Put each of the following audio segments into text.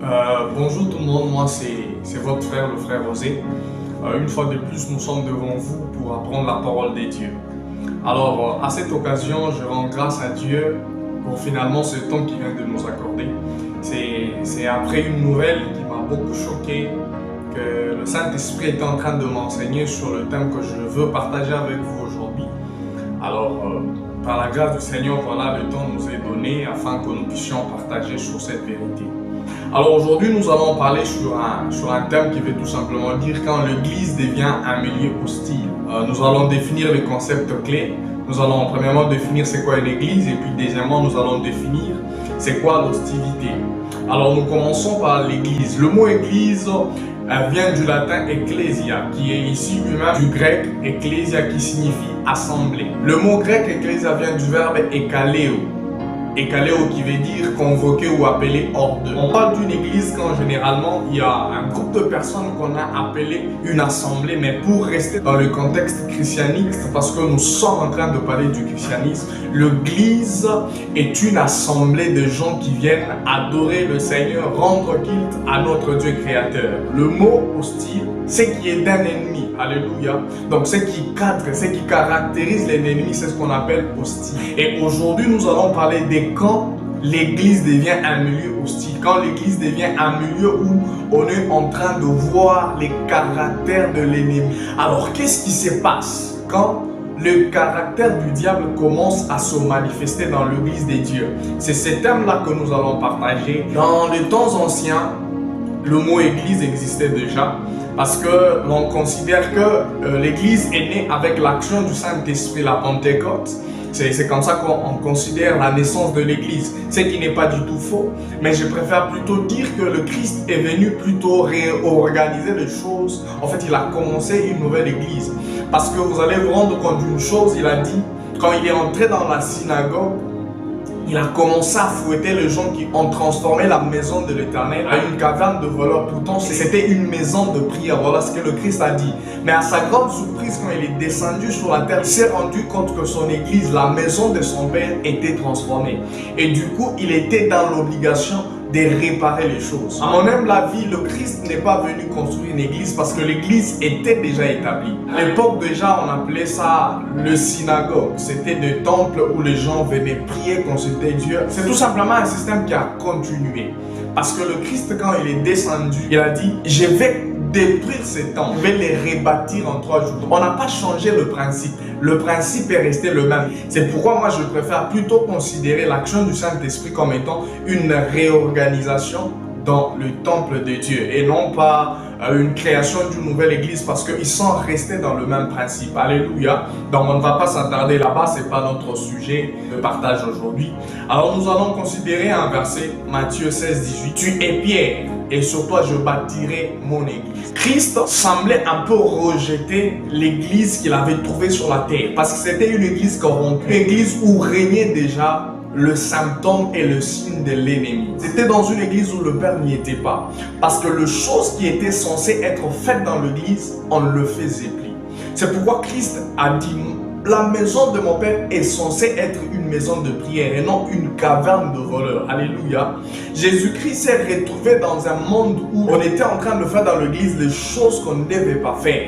Bonjour tout le monde, moi c'est votre frère, le frère Osé. Une fois de plus, nous sommes devant vous pour apprendre la parole des dieux. Alors, à cette occasion, je rends grâce à Dieu pour finalement ce temps qu'il vient de nous accorder. C'est après une nouvelle qui m'a beaucoup choqué que le Saint-Esprit est en train de m'enseigner sur le thème que je veux partager avec vous aujourd'hui. Alors, par la grâce du Seigneur, voilà, le temps nous est donné afin que nous puissions partager sur cette vérité. Alors aujourd'hui, nous allons parler sur un thème qui veut tout simplement dire quand l'Église devient un milieu hostile. Nous allons définir les concepts clés. Nous allons premièrement définir c'est quoi une Église et puis deuxièmement, nous allons définir c'est quoi l'hostilité. Alors nous commençons par l'Église. Le mot Église vient du latin ecclesia, qui est ici lui-même du grec ecclesia qui signifie assemblée. Le mot grec ecclesia vient du verbe ekaleo. Ekaleo qui veut dire convoquer ou appeler hors d'eux. On parle d'une église quand généralement il y a un groupe de personnes qu'on a appelé une assemblée, mais pour rester dans le contexte christianiste, parce que nous sommes en train de parler du christianisme, l'église est une assemblée de gens qui viennent adorer le Seigneur, rendre culte à notre Dieu créateur. Le mot hostile, c'est qui est d'un ennemi. Alléluia. Donc ce qui cadre, ce qui caractérise l'ennemi, c'est ce qu'on appelle hostile. Et aujourd'hui, nous allons parler de quand l'église devient un milieu hostile. Quand l'église devient un milieu où on est en train de voir les caractères de l'ennemi. Alors qu'est-ce qui se passe quand le caractère du diable commence à se manifester dans l'église des dieux? C'est ce thème-là que nous allons partager. Dans les temps anciens, le mot église existait déjà. Parce que l'on considère que l'Église est née avec l'action du Saint-Esprit, la Pentecôte. C'est comme ça qu'on considère la naissance de l'Église, ce qui n'est pas du tout faux. Mais je préfère plutôt dire que le Christ est venu plutôt réorganiser les choses. En fait, il a commencé une nouvelle Église. Parce que vous allez vous rendre compte d'une chose, il a dit, quand il est entré dans la synagogue, il a commencé à fouetter les gens qui ont transformé la maison de l'Éternel à une caverne de voleurs. Pourtant, c'était une maison de prière. Voilà ce que le Christ a dit. Mais à sa grande surprise, quand il est descendu sur la terre, il s'est rendu compte que son église, la maison de son Père, était transformée. Et du coup, il était dans l'obligation de réparer les choses. À mon humble avis, le Christ n'est pas venu construire une église parce que l'église était déjà établie. À l'époque déjà, on appelait ça le synagogue. C'était des temples où les gens venaient prier, consulter Dieu. C'est tout simplement un système qui a continué. Parce que le Christ, quand il est descendu, il a dit « Je vais détruire ces temples, je vais les rebâtir en 3 jours. » On n'a pas changé le principe. Le principe est resté le même. C'est pourquoi moi je préfère plutôt considérer l'action du Saint-Esprit comme étant une réorganisation dans le temple de Dieu et non pas une création d'une nouvelle église parce qu'ils sont restés dans le même principe. Alléluia. Donc on ne va pas s'attarder là-bas, ce n'est pas notre sujet de partage aujourd'hui. Alors nous allons considérer un verset, Matthieu 16, 18. Tu es Pierre et sur toi je bâtirai mon église. Christ semblait un peu rejeter l'église qu'il avait trouvée sur la terre parce que c'était une église corrompue, une église où régnait déjà le symptôme et le signe de l'ennemi. C'était dans une église où le Père n'y était pas. Parce que les choses qui étaient censées être faites dans l'église, on ne le faisait plus. C'est pourquoi Christ a dit, la maison de mon Père est censée être une maison de prière et non une caverne de voleurs. Alléluia. Jésus-Christ s'est retrouvé dans un monde où on était en train de faire dans l'église les choses qu'on ne devait pas faire.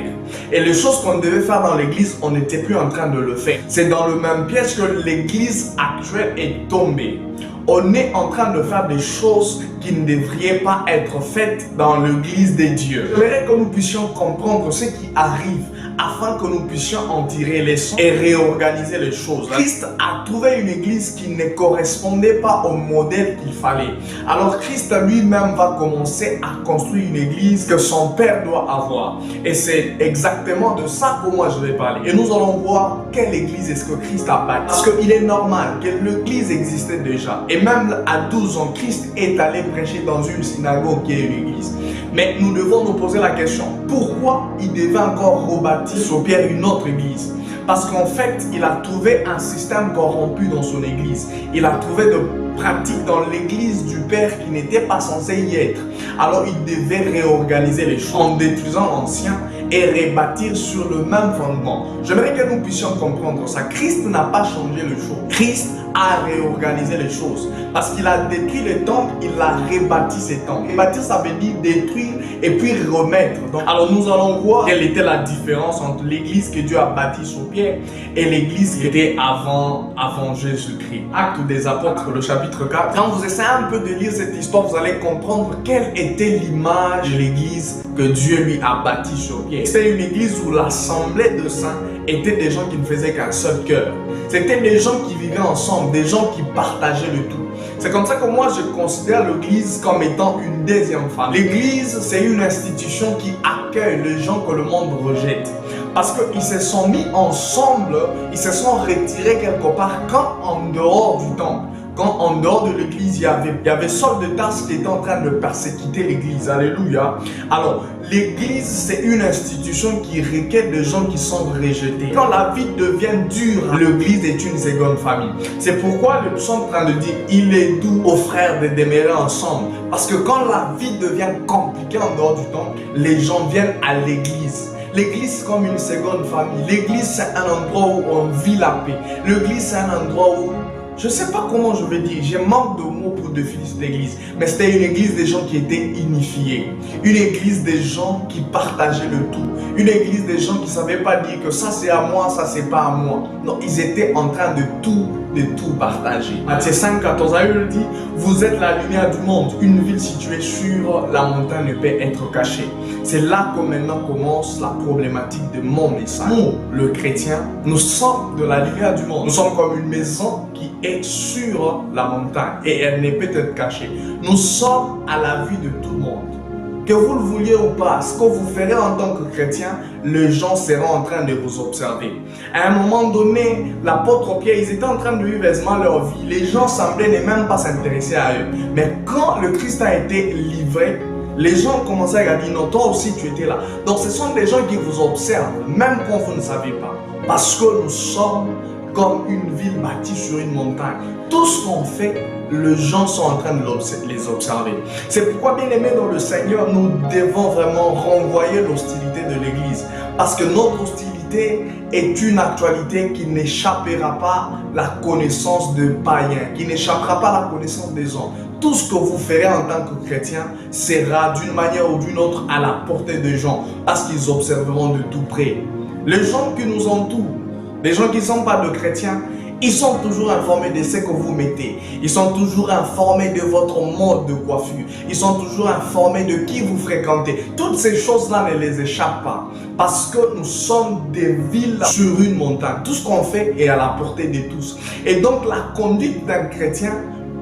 Et les choses qu'on devait faire dans l'église, on n'était plus en train de le faire. C'est dans le même piège que l'église actuelle est tombée. On est en train de faire des choses qui ne devraient pas être faites dans l'église des dieux. J'aimerais que nous puissions comprendre ce qui arrive afin que nous puissions en tirer les leçons et réorganiser les choses. Christ a trouvé une église qui ne correspondait pas au modèle qu'il fallait. Alors Christ lui-même va commencer à construire une église que son Père doit avoir. Et c'est exactement de ça que moi je vais parler. Et nous allons voir quelle église est-ce que Christ a bâti. Parce qu'il est normal que l'église existait déjà. Et même à 12 ans, Christ est allé prêcher dans une synagogue qui est une église. Mais nous devons nous poser la question, pourquoi il devait encore rebâtir sur pierre une autre église? Parce qu'en fait, il a trouvé un système corrompu dans son église. Il a trouvé de pratiques dans l'église du Père qui n'était pas censé y être. Alors il devait réorganiser les choses en détruisant l'ancien et rebâtir sur le même fondement. J'aimerais que nous puissions comprendre ça. Christ n'a pas changé les choses. Christ à réorganiser les choses. Parce qu'il a détruit les temples, il a rebâti ces temples. Rebâtir, ça veut dire détruire et puis remettre. Donc, alors nous allons voir quelle était la différence entre l'église que Dieu a bâtie sur pierre et l'église qui était avant Jésus-Christ. Actes des apôtres, le chapitre 4. Quand vous essayez un peu de lire cette histoire, vous allez comprendre quelle était l'image de l'église que Dieu lui a bâtie sur pierre. C'était une église où l'assemblée de saints étaient des gens qui ne faisaient qu'un seul cœur. C'était des gens qui vivaient ensemble, des gens qui partageaient le tout. C'est comme ça que moi je considère l'église comme étant une deuxième famille. L'église, c'est une institution qui accueille les gens que le monde rejette. Parce qu'ils se sont mis ensemble, ils se sont retirés quelque part quand en dehors du temple. Quand en dehors de l'église, il y avait Saul de Tarse qui était en train de persécuter l'église. Alléluia. Alors, l'église, c'est une institution qui requiert des gens qui sont rejetés. Quand la vie devient dure, l'église est une seconde famille. C'est pourquoi le psaume est en train de dire, il est doux aux frères de demeurer ensemble. Parce que quand la vie devient compliquée en dehors du temple, les gens viennent à l'église. L'église, c'est comme une seconde famille. L'église, c'est un endroit où on vit la paix. L'église, c'est un endroit où je ne sais pas comment je vais dire, j'ai manque de mots pour définir cette église, mais c'était une église des gens qui étaient unifiés, une église des gens qui partageaient le tout, une église des gens qui ne savaient pas dire que ça c'est à moi, ça c'est pas à moi. Non, ils étaient en train de tout partager. Matthieu 5, 14 à eux dit, vous êtes la lumière du monde, une ville située sur la montagne ne peut être cachée. C'est là que maintenant commence la problématique de mon message. Nous, le chrétien, nous sommes de la lumière du monde. Nous sommes comme une maison qui est sur la montagne et elle ne peut être cachée. Nous sommes à la vue de tout le monde. Que vous le vouliez ou pas, ce que vous ferez en tant que chrétien, les gens seront en train de vous observer. À un moment donné, l'apôtre Pierre, ils étaient en train de vivre aisément leur vie. Les gens semblaient ne même pas s'intéresser à eux. Mais quand le Christ a été livré, les gens commençaient à dire, non, toi aussi tu étais là. Donc ce sont des gens qui vous observent, même quand vous ne savez pas. Parce que nous sommes comme une ville bâtie sur une montagne. Tout ce qu'on fait, les gens sont en train de les observer. C'est pourquoi, bien aimés dans le Seigneur, nous devons vraiment renvoyer l'hostilité de l'Église. Parce que notre hostilité est une actualité qui n'échappera pas à la connaissance de païens, qui n'échappera pas à la connaissance des hommes. Tout ce que vous ferez en tant que chrétien sera d'une manière ou d'une autre à la portée des gens, parce qu'ils observeront de tout près. Les gens qui nous entourent, les gens qui ne sont pas de chrétiens, ils sont toujours informés de ce que vous mettez. Ils sont toujours informés de votre mode de coiffure. Ils sont toujours informés de qui vous fréquentez. Toutes ces choses-là ne les échappent pas. Parce que nous sommes des villes sur une montagne. Tout ce qu'on fait est à la portée de tous. Et donc la conduite d'un chrétien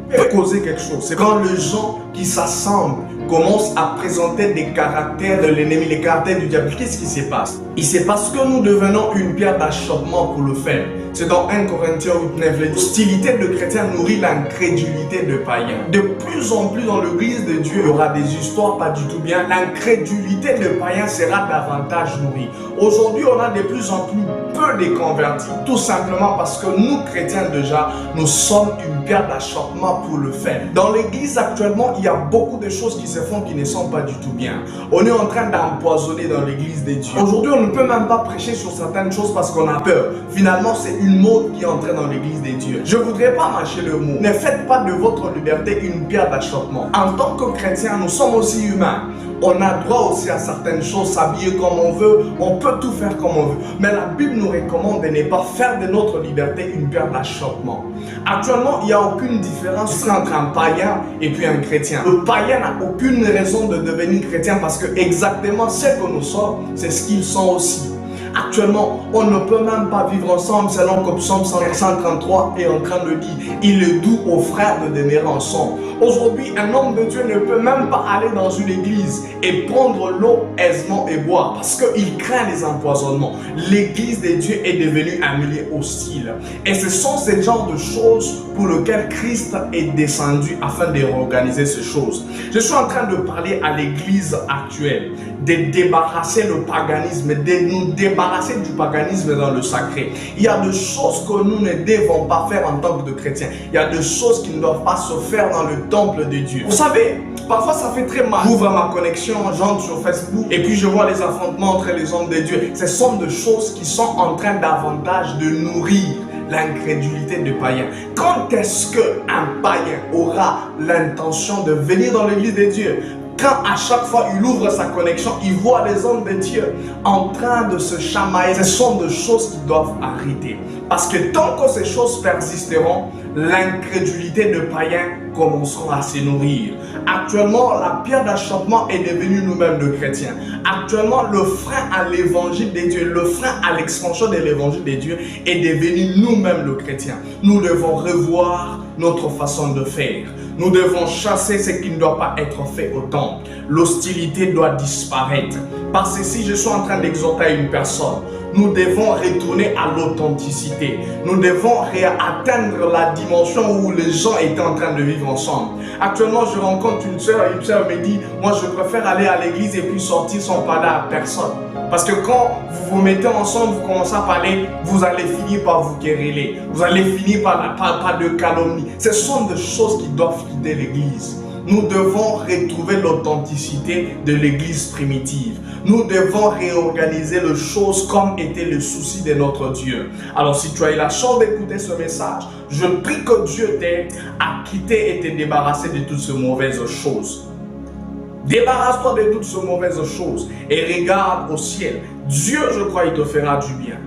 peut causer quelque chose. C'est quand les gens qui s'assemblent commencent à présenter des caractères de l'ennemi, les caractères du diable. Qu'est-ce qui se passe? Il se passe que nous devenons une pierre d'achoppement pour le faible. C'est dans 1 Corinthiens 8, 9. L'hostilité de chrétiens nourrit l'incrédulité de païens. De plus en plus dans l'église de Dieu, il y aura des histoires pas du tout bien. L'incrédulité de païens sera davantage nourrie. Aujourd'hui, on a de plus en plus peu de convertis. Tout simplement parce que nous, chrétiens déjà, nous sommes une pierre d'achoppement pour le faible. Dans l'église actuellement, il y a beaucoup de choses qui se font qui ne sont pas du tout bien. On est en train d'empoisonner dans l'église de Dieu. Aujourd'hui, on ne peut même pas prêcher sur certaines choses parce qu'on a peur. Finalement, c'est une mode qui est entrée dans l'église des dieux. Je ne voudrais pas mâcher le mot. Ne faites pas de votre liberté une pierre d'achoppement. En tant que chrétiens, nous sommes aussi humains. On a droit aussi à certaines choses, s'habiller comme on veut, on peut tout faire comme on veut. Mais la Bible nous recommande de ne pas faire de notre liberté une pierre d'achoppement. Actuellement, il n'y a aucune différence entre un païen et puis un chrétien. Le païen n'a aucune raison de devenir chrétien parce que exactement ce que nous sommes, c'est ce qu'ils sont aussi. Actuellement, on ne peut même pas vivre ensemble selon que Psaume 133 est en train de dire « Il est doux aux frères de demeurer ensemble ». Aujourd'hui, un homme de Dieu ne peut même pas aller dans une église et prendre l'eau aisément et boire parce qu'il craint les empoisonnements. L'église de Dieu est devenue un milieu hostile. Et ce sont ces genres de choses pour lesquelles Christ est descendu afin de réorganiser ces choses. Je suis en train de parler à l'église actuelle, de débarrasser le paganisme, de nous débarrasser du paganisme dans le sacré. Il y a des choses que nous ne devons pas faire en tant que chrétiens. Il y a des choses qui ne doivent pas se faire dans le temple de Dieu. Vous savez, parfois ça fait très mal. J'ouvre ma connexion, j'entre sur Facebook et puis je vois les affrontements entre les hommes de Dieu. Ce sont des choses qui sont en train davantage de nourrir l'incrédulité de païens. Quand est-ce qu'un païen aura l'intention de venir dans l'église de Dieu? Quand à chaque fois il ouvre sa connexion, il voit les hommes de Dieu en train de se chamailler. Ce sont des choses qui doivent arrêter. Parce que tant que ces choses persisteront, l'incrédulité de païens commenceront à se nourrir. Actuellement, la pierre d'achoppement est devenue nous-mêmes de chrétiens. Actuellement, le frein à l'évangile de Dieu, le frein à l'expansion de l'évangile de Dieu est devenu nous-mêmes le chrétien. Nous devons revoir notre façon de faire. Nous devons chasser ce qui ne doit pas être fait au temple. L'hostilité doit disparaître. Parce que si je suis en train d'exhorter une personne, nous devons retourner à l'authenticité. Nous devons atteindre la dimension où les gens étaient en train de vivre ensemble. Actuellement, je rencontre une sœur me dit, moi je préfère aller à l'église et puis sortir sans parler à personne. Parce que quand vous vous mettez ensemble, vous commencez à parler, vous allez finir par vous quereller. Vous allez finir par de calomnie. Ce sont des choses qui doivent quitter l'église. Nous devons retrouver l'authenticité de l'église primitive. Nous devons réorganiser les choses comme était le souci de notre Dieu. Alors si tu as eu la chance d'écouter ce message, je prie que Dieu t'aide à quitter et te débarrasser de toutes ces mauvaises choses. Débarrasse-toi de toutes ces mauvaises choses et regarde au ciel. Dieu, je crois, il te fera du bien.